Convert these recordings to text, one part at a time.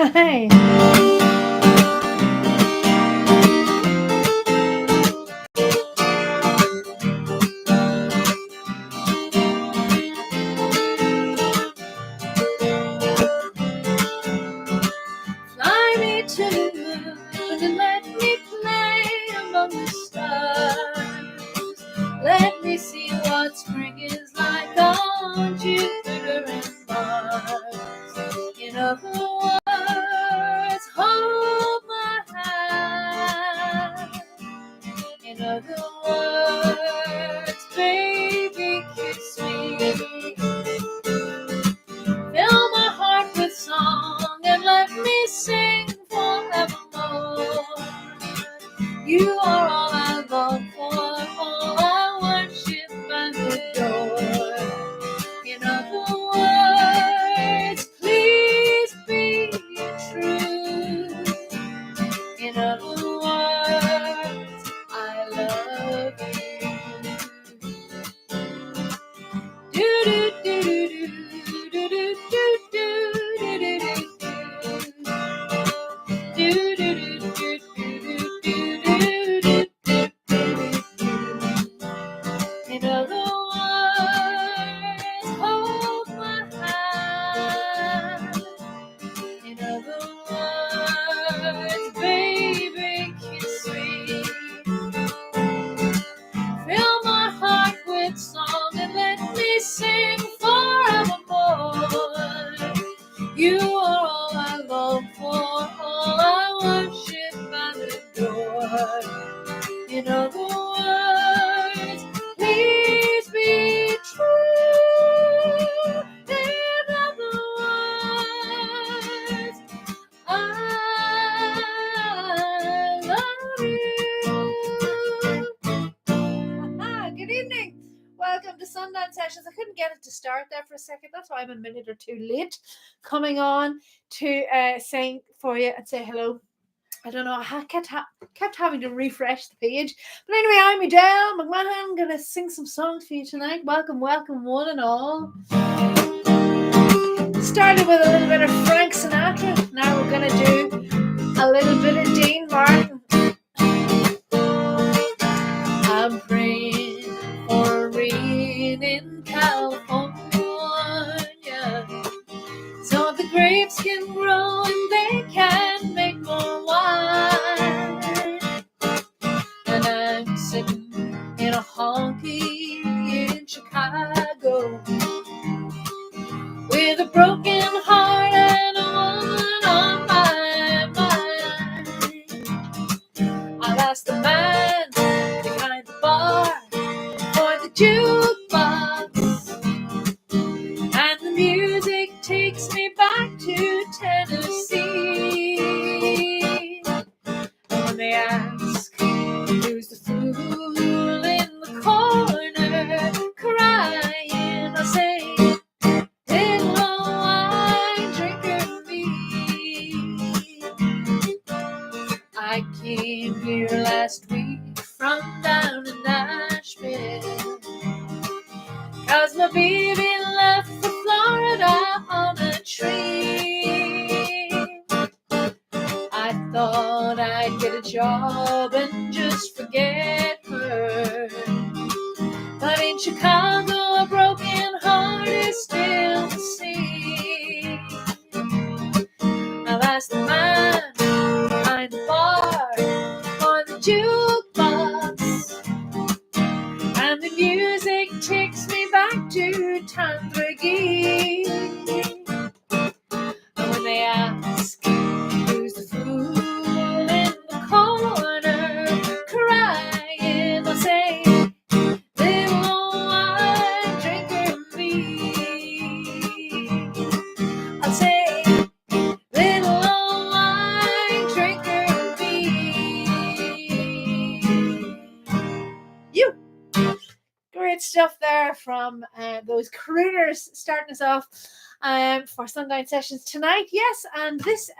Hey. Fly me to the moon and let me play among the stars. Let me see what spring is like on Jupiter and Mars. In other words, hold my hand. In other words, baby, kiss me. Fill my heart with song and let me sing forevermore. You are all I long for, all I worship and adore. In other words, please be true. In other words, I love you. Do do do do do do do do do do in other words, hold my hand. In other words, baby, kiss me. Fill my heart with song and let me sing forevermore. You are all I long for, all I worship and adore. In other words, please be true. In other words, I love you. Good evening. Welcome to Sundown Sessions. I couldn't get it to start there for a second. That's why I'm a minute or two late coming on to sing for you and say hello. I don't know. I kept having to refresh the page. But anyway, I'm Edelle McMahon. I'm going to sing some songs for you tonight. Welcome, welcome, one and all. Started with a little bit of Frank Sinatra. Now we're going to do a little bit of Dean Martin. I'm praying for rain in California, so the grapes can grow and they can make more wine. And I'm sitting in a honky in Chicago with a broken heart and a woman on my mind. I'll ask the man behind the bar for the jukebox, and the music takes me back to Tennessee. And when they ask who's the fool in the corner crying, I say, little old wine drinker me. I came here last week from down in Nashville, 'cause my baby left for Florida on a tree. I thought I'd get a job and just forget her, but in Chicago a broken heart is still the same. I'll ask the man behind the bar for the jukebox, and the music takes me back to Tandragee. And when they ask who's the fool in the corner crying, I'll say, little old wine drinker me. I'll say, little old wine drinker me. You. Great stuff there from those crooners starting us off for Sundown Sessions tonight. Yes, and this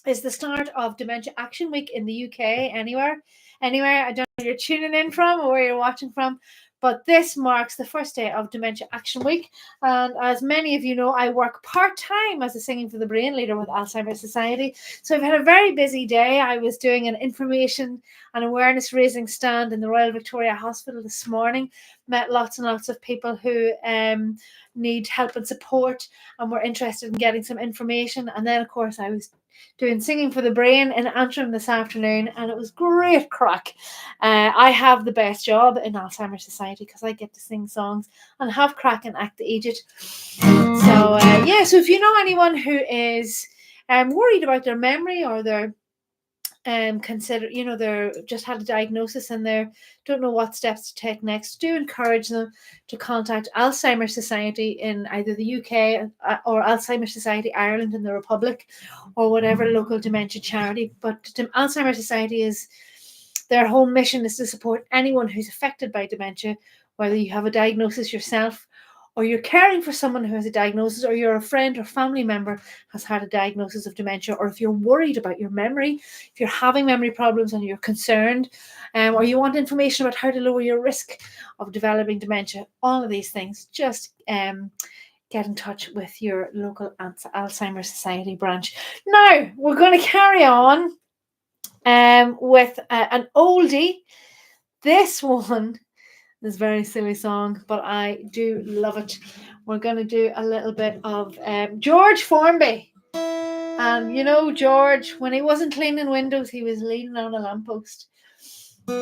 is the start of Dementia Action Week in the UK. Anywhere I don't know where you're tuning in from or where you're watching from, But this marks the first day of Dementia Action Week. And as many of you know, I work part-time as a Singing for the Brain leader with Alzheimer's Society. So I've had a very busy day. I was doing an information and awareness raising stand in the Royal Victoria Hospital this morning. Met lots and lots of people who need help and support and were interested in getting some information. And then, of course, I was doing Singing for the Brain in Antrim this afternoon, and it was great crack. I have the best job in Alzheimer's Society because I get to sing songs and have crack and act the aged. So so if you know anyone who is worried about their memory or their consider, they're just had a diagnosis and they don't know what steps to take next, do encourage them to contact Alzheimer's Society in either the UK or Alzheimer's Society Ireland in the Republic, or whatever local dementia charity. But Alzheimer's Society is, their whole mission is to support anyone who's affected by dementia, whether you have a diagnosis yourself, or you're caring for someone who has a diagnosis, or you're a friend or family member has had a diagnosis of dementia, or if you're worried about your memory, if you're having memory problems and you're concerned, or you want information about how to lower your risk of developing dementia, all of these things, just get in touch with your local Alzheimer's Society branch. Now, we're going to carry on with an oldie. This one, this very silly song, but I do love it. We're going to do a little bit of George Formby. And you know, George, when he wasn't cleaning windows, he was leaning on a lamppost. See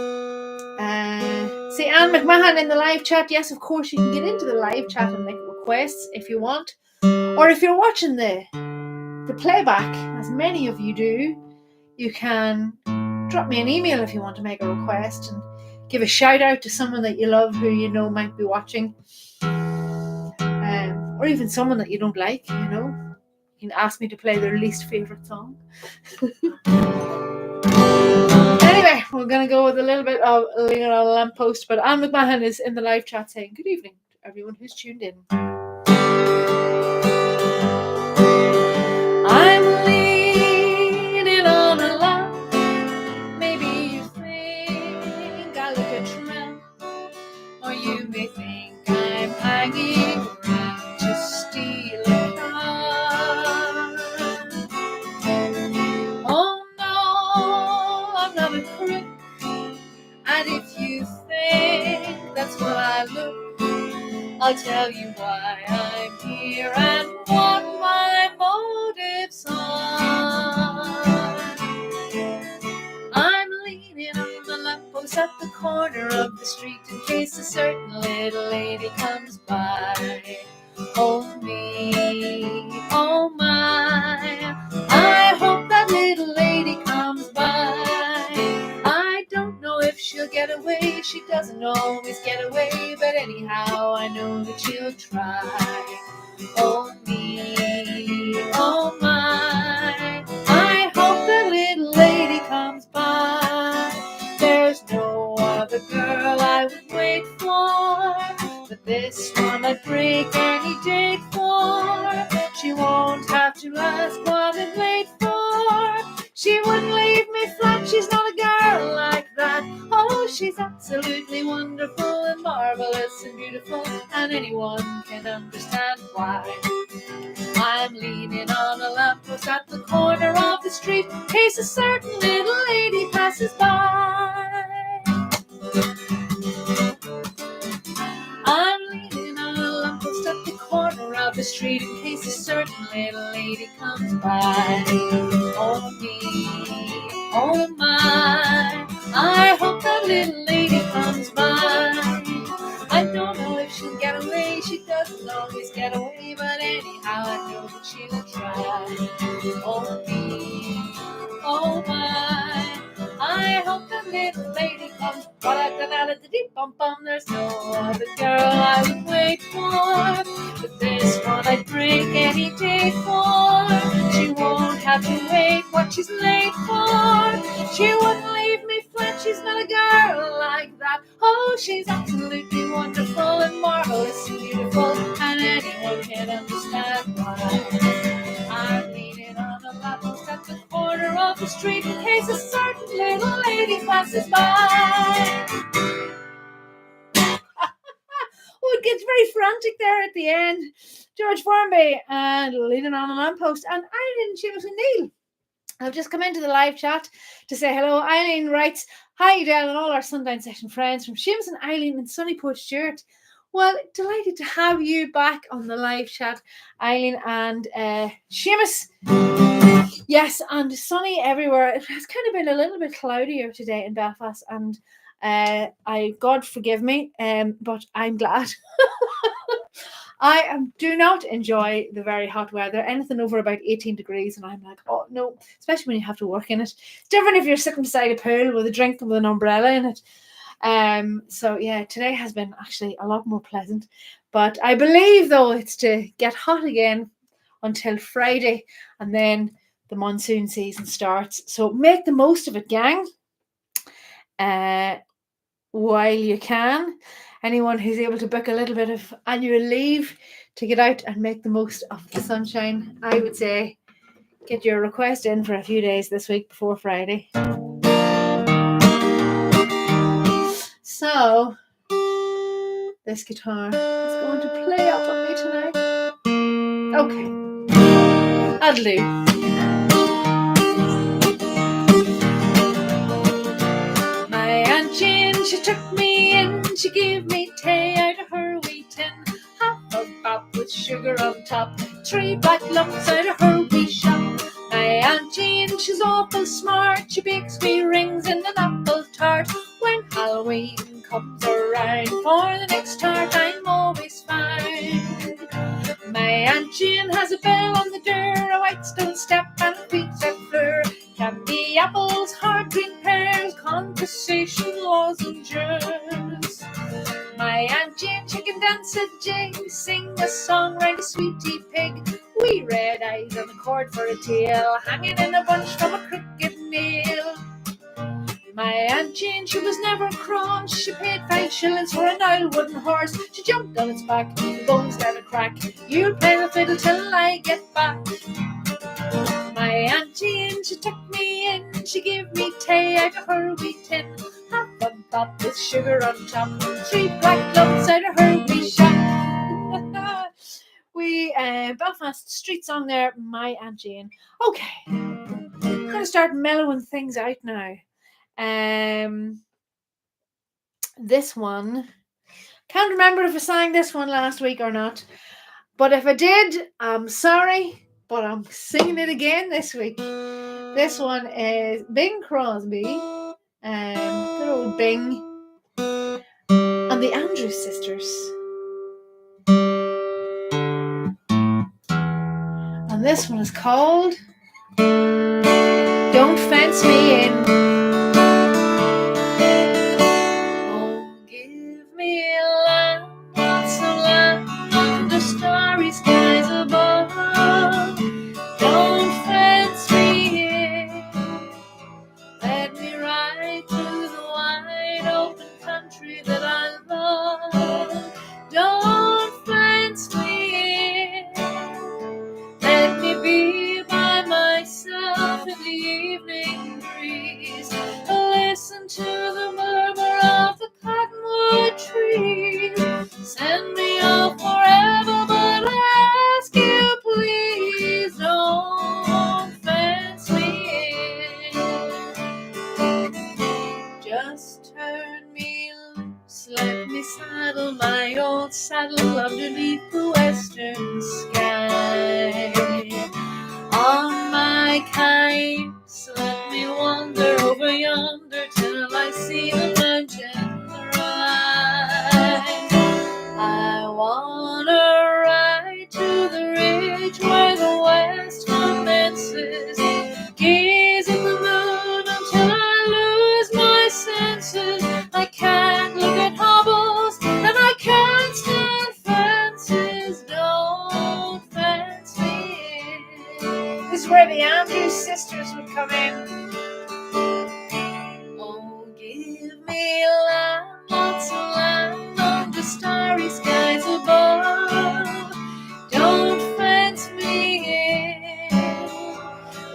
Anne McMahon in the live chat. Yes, of course, you can get into the live chat and make requests if you want. Or if you're watching the playback, as many of you do, you can drop me an email if you want to make a request and give a shout out to someone that you love who you know might be watching, or even someone that you don't like. You can ask me to play their least favourite song. Anyway, we're going to go with a little bit of Leaning on a Lamppost, but Anne McMahon is in the live chat saying good evening to everyone who's tuned in. I'm leaning on a lamp. Maybe you think I look a tramp, or you may think I'm hanging around to steal a car. Oh no, I'm not a crook, and if you think that's what I look, I'll tell you why I'm here and what my motives are. I'm leaning on the lamppost at the corner of the street in case a certain little lady comes by. Oh me, oh my, I hope that little lady comes by. I don't know if she'll get away, she doesn't always get away, but anyhow I know that she'll try. Oh me, oh my, I hope that little lady comes by. There's no other girl I would wait for, but this one I'd break any date for. She won't have to ask what I'd wait for. She wouldn't leave me flat, she's not a girl like that. Oh, she's absolutely wonderful and marvelous and beautiful, and anyone can understand why. I'm leaning on a lamppost at the corner of the street in case a certain little lady passes by. I'm leaning on a lamppost at the corner of the street in case a certain little lady comes by. Oh me, oh my, I hope that little lady comes by. I don't know if she'll get away, she doesn't always get away, but anyhow I know that she'll try. Oh me, oh my, I hope that little lady comes by. There's no other girl I would wait for, but this one I'd break any day for. She won't have to wait what she's late for. She wouldn't leave me flat, she's not a girl like that. Oh, she's absolutely wonderful and marvelous and beautiful, and anyone can understand why. I'm leaning on a lamppost at the corner of the street in case a certain little lady passes by. frantic there at the end. George Formby and leaning on a lamppost, and Eileen, Seamus and Neil. I've just come into the live chat to say hello. Eileen writes, "Hi Edelle and all our Sundown Session friends from Seamus and Eileen in sunny Port Stewart." Well, delighted to have you back on the live chat, Eileen and Seamus. Yes, and sunny everywhere. It has kind of been a little bit cloudier today in Belfast, and God forgive me, but I'm glad. I do not enjoy the very hot weather, anything over about 18 degrees, and I'm like, oh no, especially when you have to work in it. It's different if you're sitting beside a pool with a drink with an umbrella in it. So yeah, today has been actually a lot more pleasant, but I believe though it's to get hot again until Friday, and then the monsoon season starts. So make the most of it, gang. While you can. Anyone who's able to book a little bit of annual leave to get out and make the most of the sunshine, I would say get your request in for a few days this week before Friday. So this guitar is going to play up on me tonight. Okay, that'll do. She took me in, she gave me tea out of her wee tin. Half a pop with sugar on top, 3 black lumps out of her wee shop. My Aunt Jean, she's awful smart, she bakes me rings in an apple tart. When Halloween comes around, for the next tart I'm always fine. My Aunt Jean has a bell on the door, a white stone step and a wheat step floor. Candy apples, hard green pears, conversation lozenges. My Aunt Jane, she can dance a jig, sing a song round a sweetie pig. Wee red eyes and a cord for a tail, hanging in a bunch from a crooked nail. My Aunt Jane, she was never cross, she paid 5 shillings for an old wooden horse. She jumped on its back, the bones started to crack. You'll play the fiddle till I get back. My Aunt Jean, she took me in, she gave me tea out of her wee tin. Half a pop with sugar on top, 3 black lumps out of her wee shop. We Belfast street song there, My Aunt Jean. Okay, I'm gonna start mellowing things out now. This one, can't remember if I sang this one last week or not, but if I did, I'm sorry. But I'm singing it again this week. This one is Bing Crosby, good old Bing, and the Andrews Sisters. And this one is called Don't Fence Me In. Oh, give me land, lots of land, under starry skies above. Don't fence me in. Let me ride through the wide open country that I love. Don't fence me in. Let me be by myself in the evening breeze. Listen to the murmur of the cottonwood trees. Send me off forever, but I ask you please, don't fence me in. Just turn me loose, let me saddle my old saddle underneath the western sky. On my kites, let me wander over yonder till I see the mountains rise. I wanna ride to the ridge where the west commences, gaze at the moon until I lose my senses. I can't look at hobbles and I can't stand fences. Don't fence me in. This is where the Andrews Sisters would come in. Oh, give me land, lots of land under starry skies above. Don't fence me in.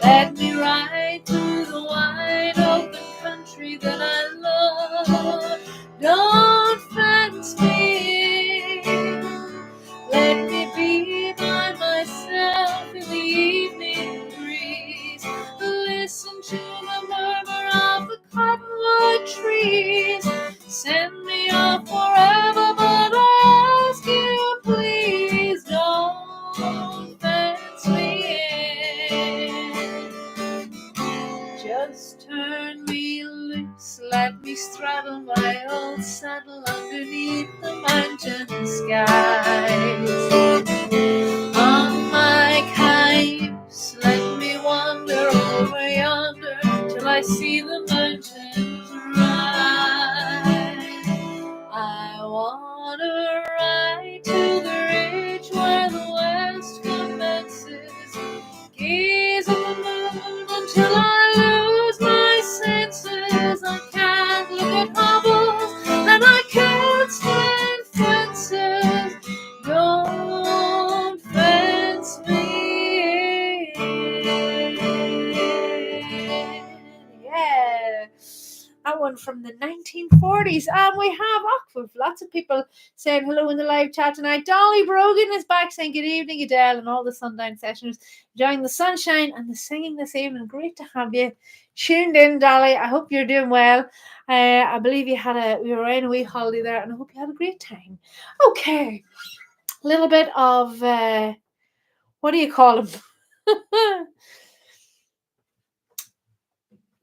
Let me ride through the wide open country that I love. Don't fence me in. one from the 1940s. And we have lots of people saying hello in the live chat tonight. Dolly Brogan is back saying good evening, Edelle, and all the Sundown Sessions. Enjoying the sunshine and the singing this evening. Great to have you tuned in, Dolly. I hope you're doing well. I believe we were in a wee holiday there, and I hope you had a great time. Okay, a little bit of what do you call him?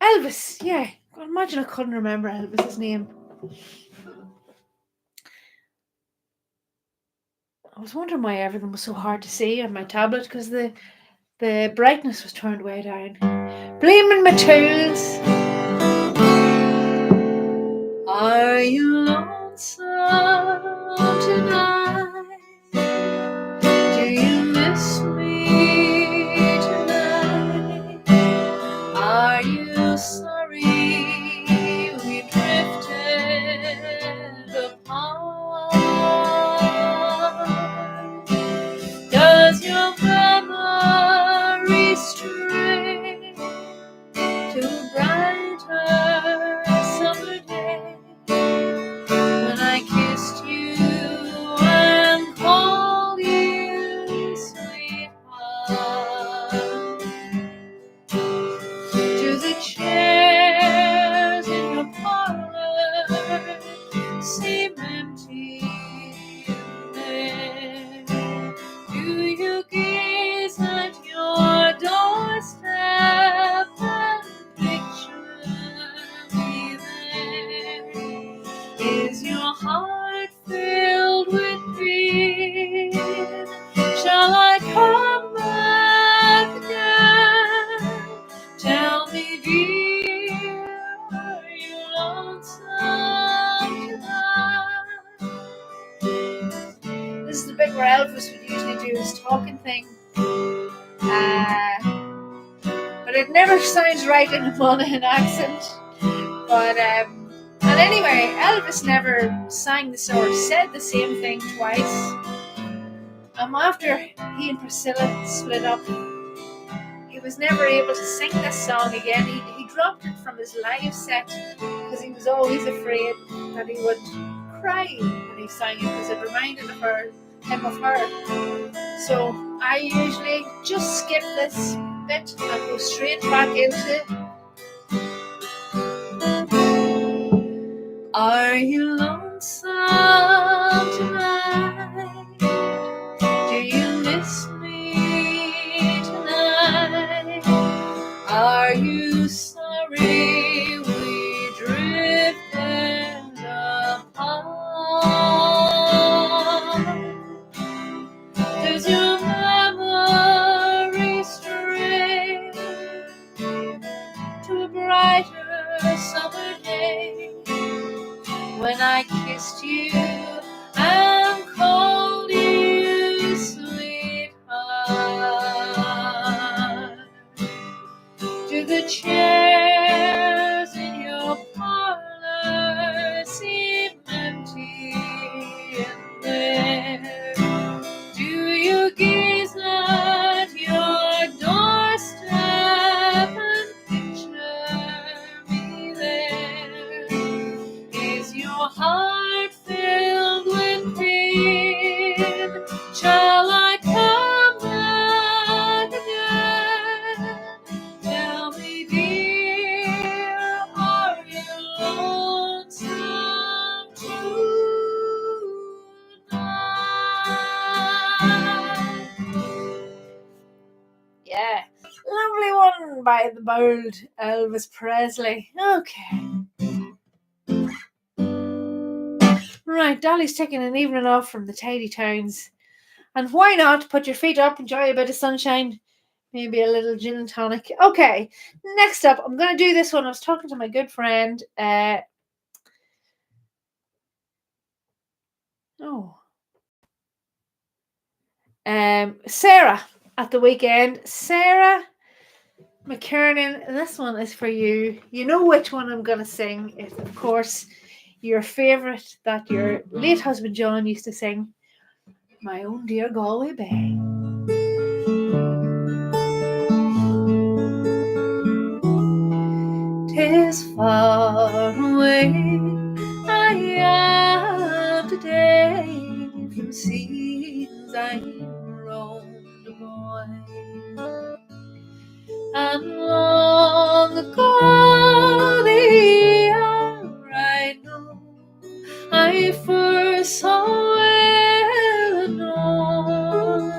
Elvis. Yeah, imagine I couldn't remember Elvis's name. I was wondering why everything was so hard to see on my tablet, because the brightness was turned way down. Blaming my tools. Are you lonesome tonight? Do you miss me tonight? Are you sorry we drifted apart? Does your memory stray to a brighter summer day when I kissed you and called you sweetheart? Do the chairs in your parlor seem empty in there? Do you gaze at your doorstep and picture me there? Is your heart filled with pain? Shall I come back again? Tell me, dear, are you lonesome tonight? This is the bit where Elvis would usually do his talking thing. But it never sounds right in a Monaghan accent. But and anyway, Elvis never sang or said the same thing twice. After he and Priscilla split up, he was never able to sing this song again. He dropped it from his live set because he was always afraid that he would cry when he sang it, because it reminded him of her. So I usually just skip this bit and go straight back into Are you lonesome tonight? Do you miss me tonight? Are you sorry we drifted apart? Does your memory stray to a brighter summer day when I kissed you and called you sweetheart? Do the chairs in your parlor seem empty in there? Do you gaze at your doorstep and picture me there? Is your heart filled with pain? Shall I come back again? Tell me, dear, are you lonesome tonight? Yeah, lovely one by the bold Elvis Presley. Okay. Right, Dolly's taking an evening off from the tidy towns. And why not put your feet up, enjoy a bit of sunshine, maybe a little gin and tonic. Okay, next up, I'm going to do this one. I was talking to my good friend, Sarah at the weekend. Sarah McKernan, this one is for you. You know which one I'm going to sing. It's, of course, your favourite that your late husband John used to sing, My Own Dear Galway Bay. 'Tis far away And long ago the hour I know I first saw Eleanor.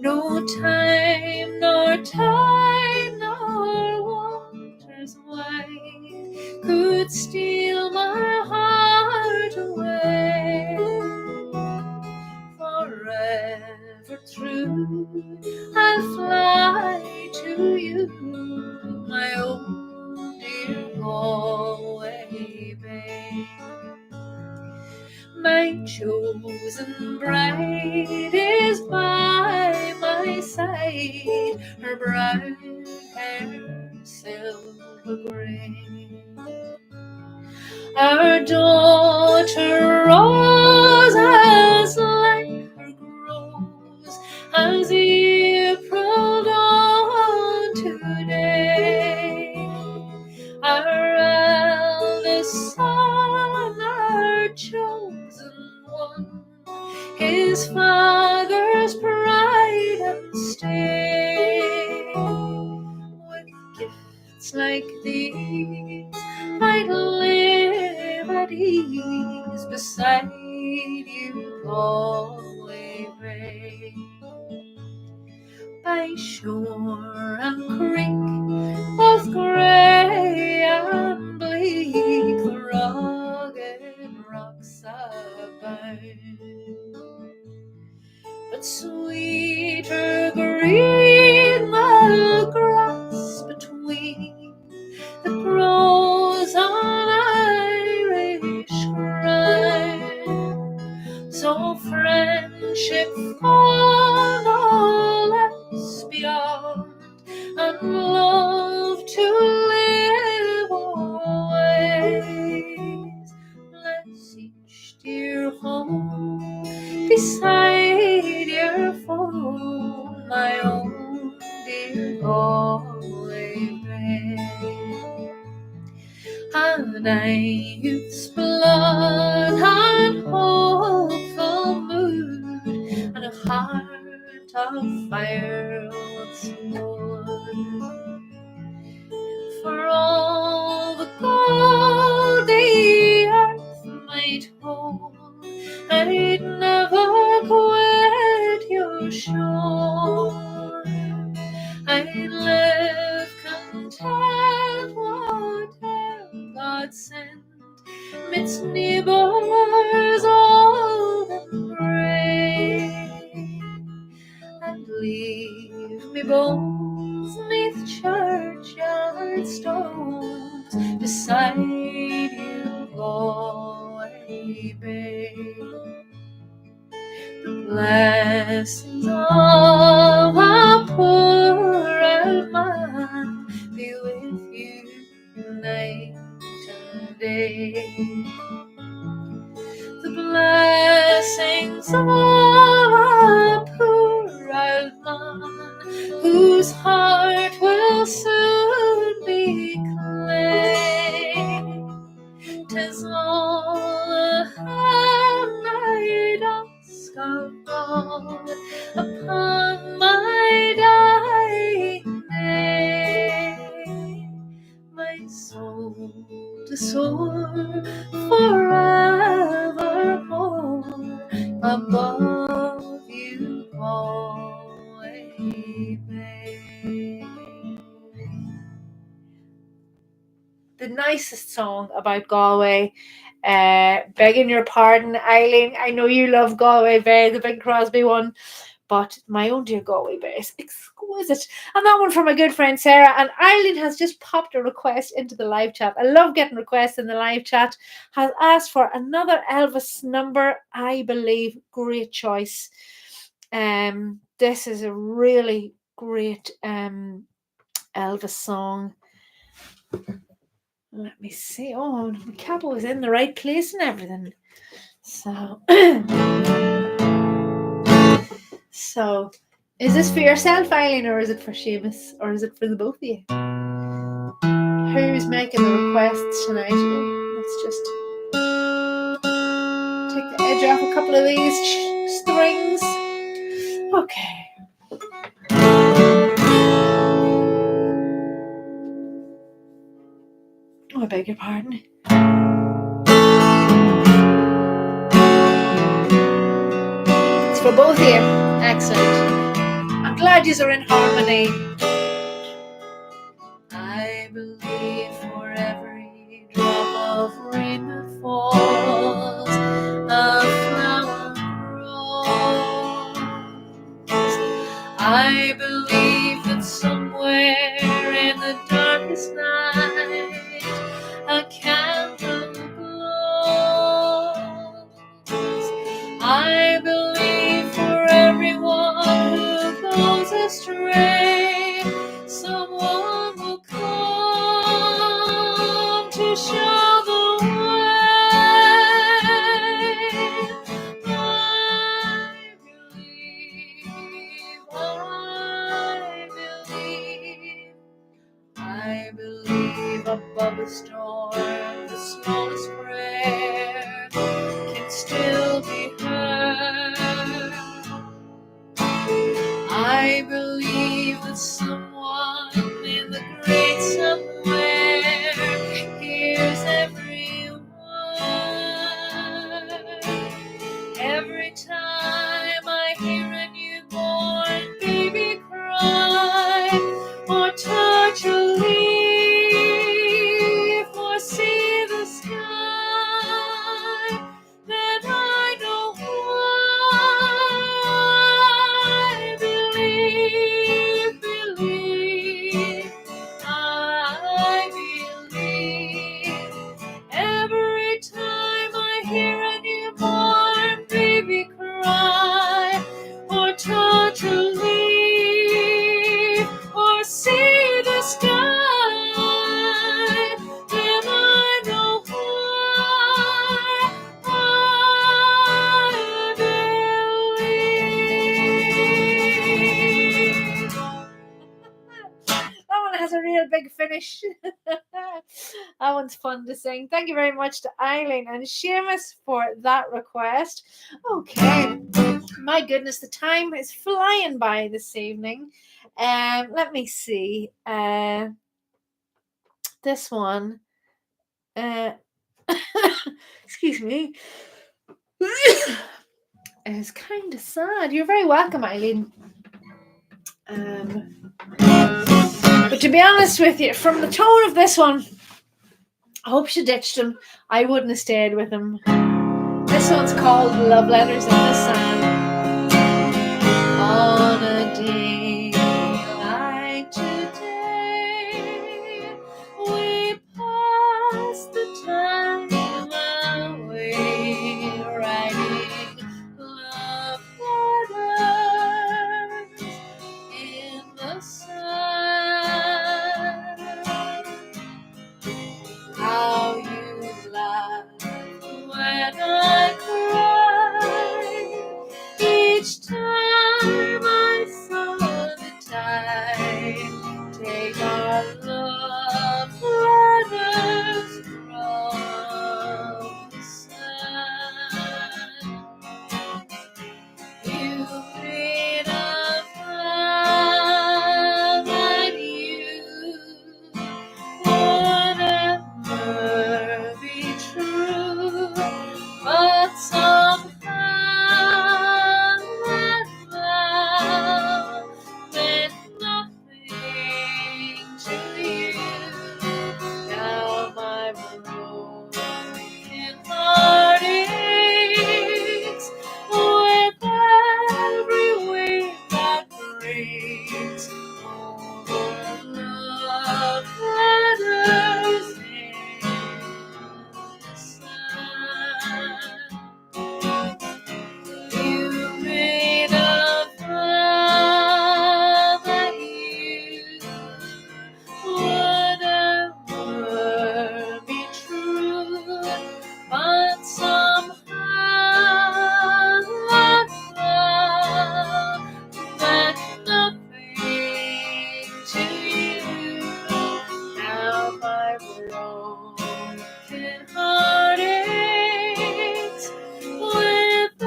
No time nor tide nor waters wide could steal my heart away. Forever true I'll fly to you, my own dear Galway Bay. My chosen bride is by my side, her brown hair silver grey. Our daughter Rose as like her grows as April dawn today. Our eldest son, our chosen one, his father's pride and stay. With gifts like these, I'd live at ease beside you, Galway Bay. By shore and creek, both grey and bleak, the rugged rocks abound. But sweeter green the grass between that grows on Irish ground. So friendship found all else beyond, and love to live always. Bless each dear home beside your phone, my own dear Galway Bay. And I youth's blood and hopeful mood, and a heart of fire once more. For all the gold the earth might hold, I'd never quit your shore. I'd live content whatever God sent, midst neighbours old and grey, and leave me bones neath churchyard stones beside you, Galway Bay. The blessings of a poor old man be with you night and day. The blessings of a poor old man whose heart will soon be clay. 'Tis all a hand ask of God upon my dying day, my soul to soar forevermore above you, Galway Bay. The nicest song about Galway. Begging your pardon, Eileen. I know you love Galway Bay, the Bing Crosby one, but my own dear Galway Bay is exquisite. And that one from my good friend Sarah. And Eileen has just popped a request into the live chat. I love getting requests in the live chat. Has asked for another Elvis number. I believe great choice. This is a really great Elvis song. Let me see. Oh, the cable was in the right place and everything. So, so is this for yourself, Eileen, or is it for Seamus, or is it for the both of you? Who's making the requests tonight? Let's just take the edge off a couple of these strings. Okay. I beg your pardon. It's for both of you. Excellent. I'm glad you're in harmony. I believe for every drop of rain that falls, a flower grows. I believe that somewhere in the darkest night, a candle glows. I believe for everyone who goes astray, someone will come to show the way. I believe above the storm, the smallest prayer can still be heard. I believe that someone in the great somewhere hears every word. Every time I hear a newborn baby cry, or touch a leaf, or see the sky, then I know why. Believe, I believe. Every time I hear a newborn baby cry, or touch a leaf, or see the sky, then I know why I believe. That one has a real big finish. That one's fun to sing. Thank you very much to Eileen and Seamus for that request. Okay. My goodness, the time is flying by this evening. Let me see. This one. Excuse me. It's kind of sad. You're very welcome, Eileen. But to be honest with you, from the tone of this one, I hope she ditched him. I wouldn't have stayed with him. This one's called Love Letters in the Sand. On a day like today, we pass the time away, writing love letters in the sun. How you laugh when I cry, each time I saw the tide take our love letters from the sun. You made a vow that you would never be true, but somehow that vow meant nothing to you. Now my broken heart aches with every wave that breaks over love letters in the sun. You made a vow that you would never be true, but somehow that vow meant nothing to you. Now my broken heart aches with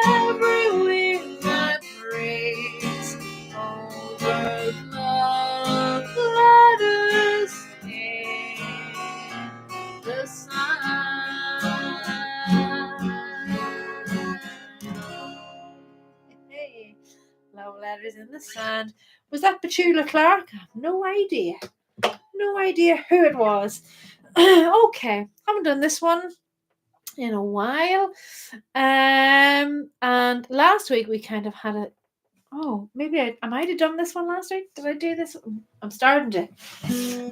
every wing that breaks over love letters in the sand. Was that Petula Clark? I have no idea. No idea who it was. Okay, haven't done this one in a while. And last week we kind of had a. Oh, maybe I might have done this one last week. Did I do this? I'm starting to.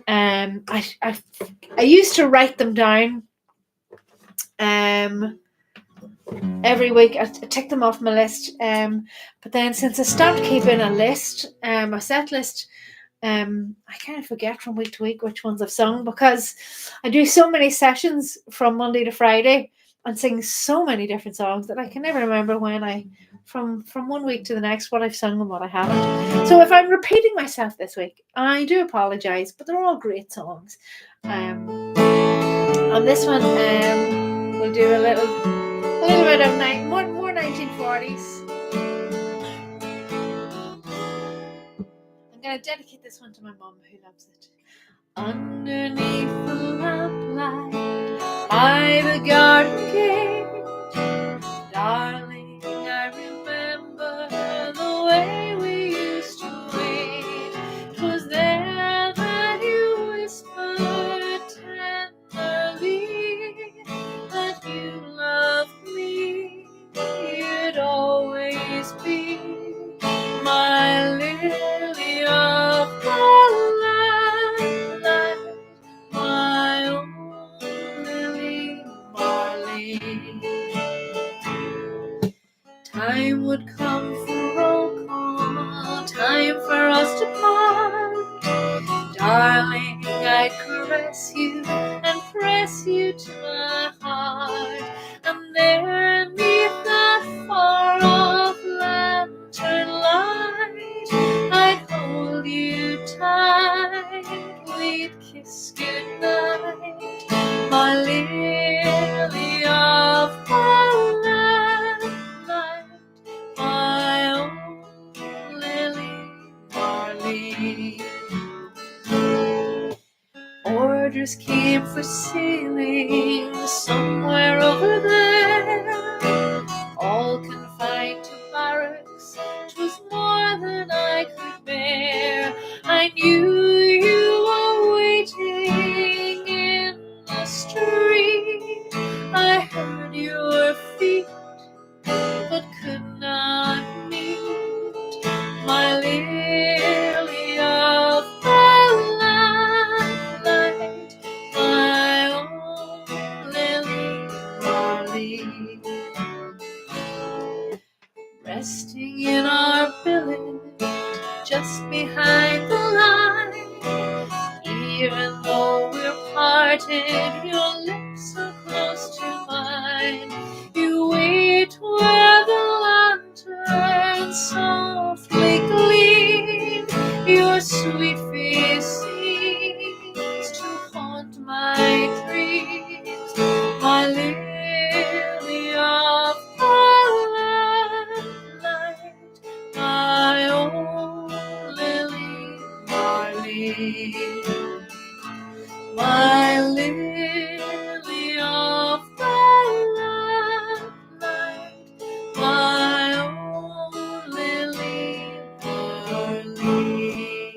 I used to write them down. Every week I tick them off my list. But then since I stopped keeping a list, a set list, I kind of forget from week to week which ones I've sung, because I do so many sessions from Monday to Friday and sing so many different songs that I can never remember when from one week to the next what I've sung and what I haven't. So if I'm repeating myself this week, I do apologise, but they're all great songs. On this one, we'll do a little bit of more 1940s. I'm going to dedicate this one to my mum, who loves it. Underneath the lamplight by the garden gate, darling, I remember the way we used to wait. 'Twas there that you whispered tenderly that you loved me. You'd always be my lily of the land, my own Lily Marley. Time would come for roll call, time for us to part. Darling, I'd caress you and press you to my heart. And there, neath that far-off lantern light, I'd hold you tight. We'd kiss goodnight, my lily of the land, my own Lily Marley. Orders came for sailing somewhere over there, all confined to barracks. 'Twas more than I could bear. I knew you were waiting in the street. I heard your feet, but could not meet. My lily of the land, my own Lily Marley. Resting in our billet just behind the line, even though we're parted, your lips are close to mine. You wait where the lanterns softly gleam. Your sweet face seems to haunt my dreams. My lily of the land, my own Lily Marley. My lily of the land, my own Lily Marley.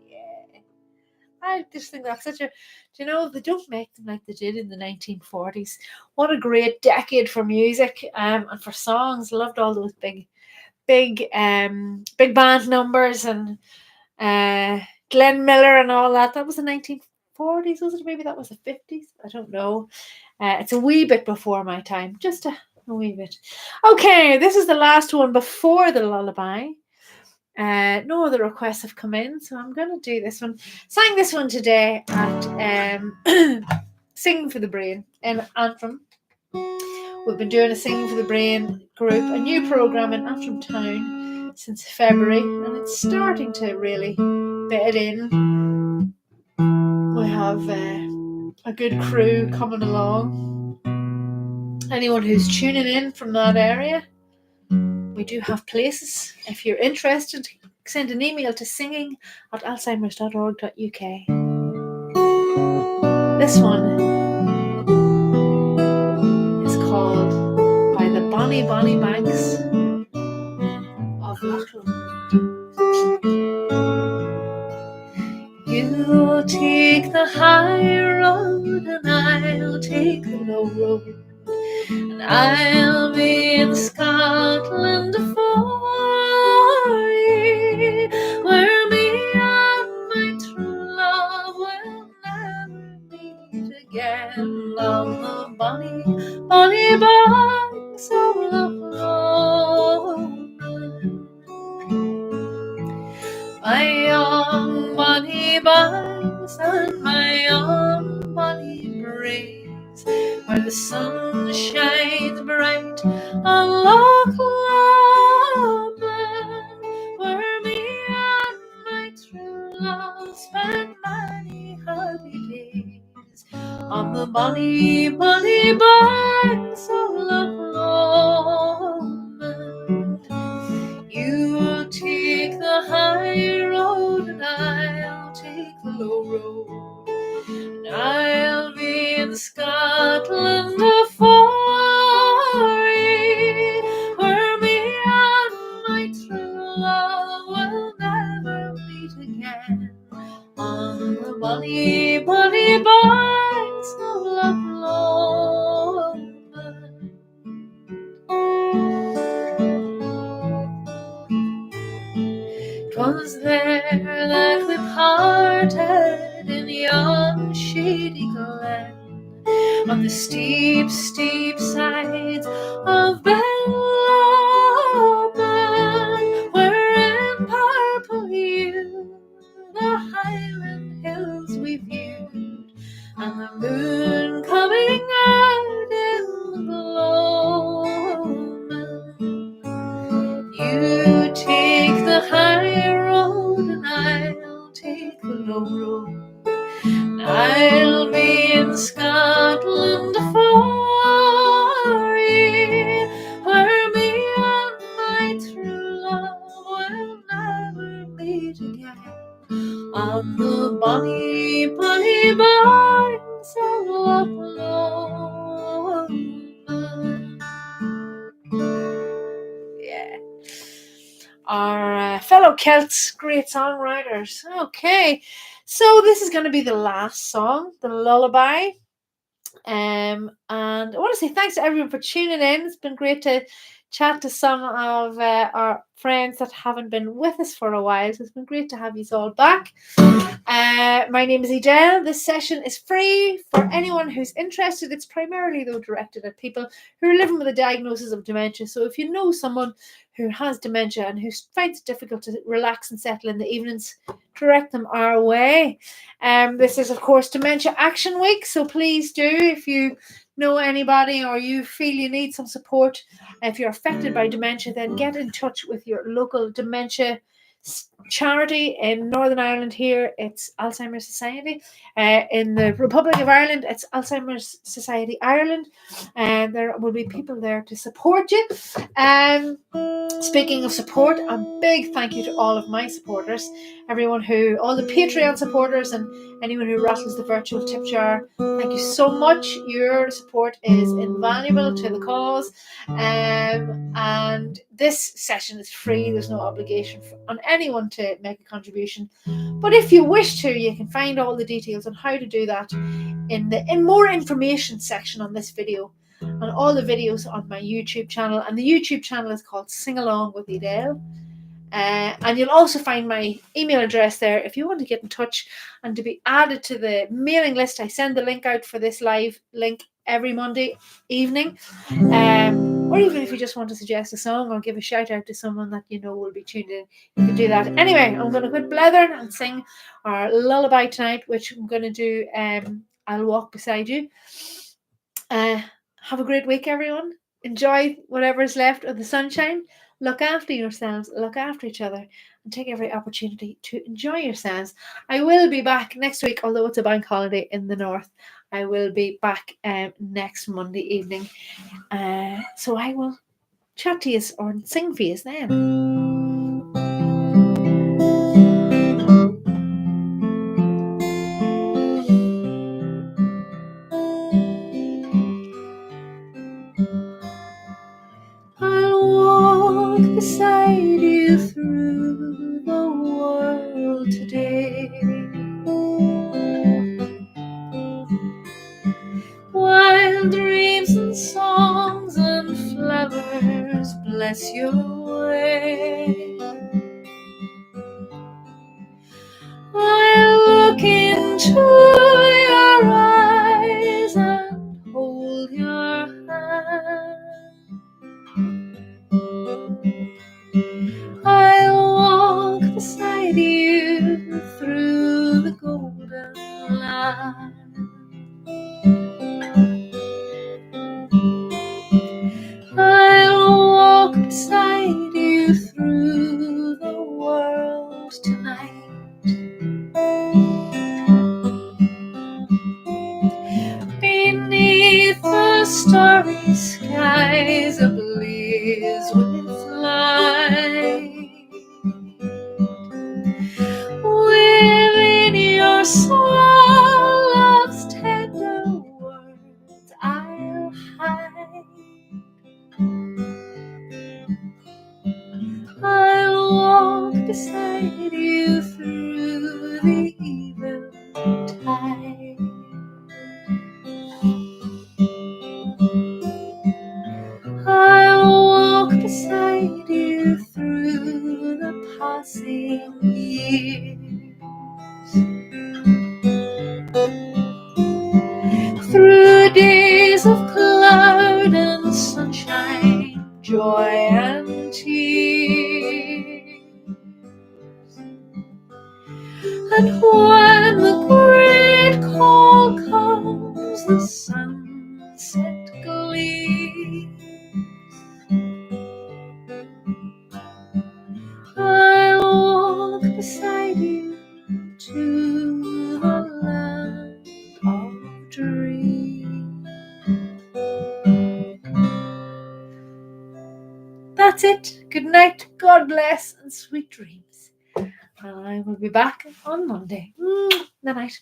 Yeah. I just think that's such a, they don't make them like they did in the 1940s. What a great decade for music and for songs. Loved all those big band numbers and Glenn Miller and all that. That was the 1940s, was it? Maybe that was the 50s. I don't know. It's a wee bit before my time, just a wee bit. Okay, this is the last one before the lullaby. No other requests have come in, so I'm going to do this one. Sang this one today at Singing for the Brain in Antrim. We've been doing a Singing for the Brain group, a new program in Antrim Town since February, and it's starting to really bed in. We have a good crew coming along. Anyone who's tuning in from that area, we do have places. If you're interested, send an email to singing@alzheimers.org.uk. This one is called By the Bonny Bonny Banks of take the high road and I'll take the low road. And I'll be in Scotland for ye, where me and my true love will never meet again. On the bonny, bonny banks of Loch Lomond. My young bonny banks and my young bonny braes, where the sun shines bright on Loch Lomond, where me and my true love spent many happy days, on the bonny, bonny banks of Loch Lomond. You'll take the high road and I'll take the low road, and I'll be in Scotland for ye, where me and my true love will never meet again, on the bonny, bonny banks of Loch Lomond. 'Twas there that we parted in yon shady glen, on the steep, steep sides of Bellomond, where in purple hue the Highland hills we viewed, and the moon coming out in the gloaming. You take the high road and I'll take the low road, and I'll be in Scotland for ye, where me and my true love will never meet again, on the bonny, bonny banks of Loch Lomond. Yeah. Our fellow Celts, great songwriters. Okay, so this is going to be the last song, the lullaby. And I want to say thanks to everyone for tuning in. It's been great to chat to some of our friends that haven't been with us for a while. So it's been great to have you all back. My name is Edelle. This session is free for anyone who's interested. It's primarily, though, directed at people who are living with a diagnosis of dementia. So if you know someone who has dementia and who finds it difficult to relax and settle in the evenings, direct them our way. This is, of course, Dementia Action Week. So please do, if you know anybody or you feel you need some support, if you're affected by dementia, then get in touch with your local dementia charity. In Northern Ireland here, it's Alzheimer's Society. In the Republic of Ireland, it's Alzheimer's Society Ireland, and there will be people there to support you. Speaking of support, a big thank you to all of my supporters, all the Patreon supporters and anyone who rattles the virtual tip jar. Thank you so much. Your support is invaluable to the cause. And this session is free. There's no obligation on anyone to make a contribution. But if you wish to, you can find all the details on how to do that in the more information section on this video, and all the videos on my YouTube channel. And the YouTube channel is called Sing Along with Edelle. And you'll also find my email address there if you want to get in touch and to be added to the mailing list. I send the link out for this live link every Monday evening. Or even if you just want to suggest a song or give a shout out to someone that you know will be tuned in, you can do that. Anyway, I'm going to quit blathering and sing our lullaby tonight, which I'm going to do I'll Walk Beside You. Have a great week, everyone. Enjoy whatever's left of the sunshine. Look after yourselves, look after each other, and take every opportunity to enjoy yourselves. I will be back next week, although it's a bank holiday in the north. I will be back next Monday evening. So I will chat to you or sing for you then. Beside you through the world today, look into your eyes and hold your hand. I'll walk beside you through the golden land. I'll walk beside you through the world tonight. Beneath the starry skies ablaze with light, within your soul love's tender words I'll hide. I'll walk beside you through the eventide. I'll walk beside you through the passing years, through days of cloud and sunshine, joy and tears. And when the great call comes, the sunset gleams, I'll walk beside you to the land of dreams. That's it. Good night, God bless, and sweet dreams. I will be back on Monday. Night.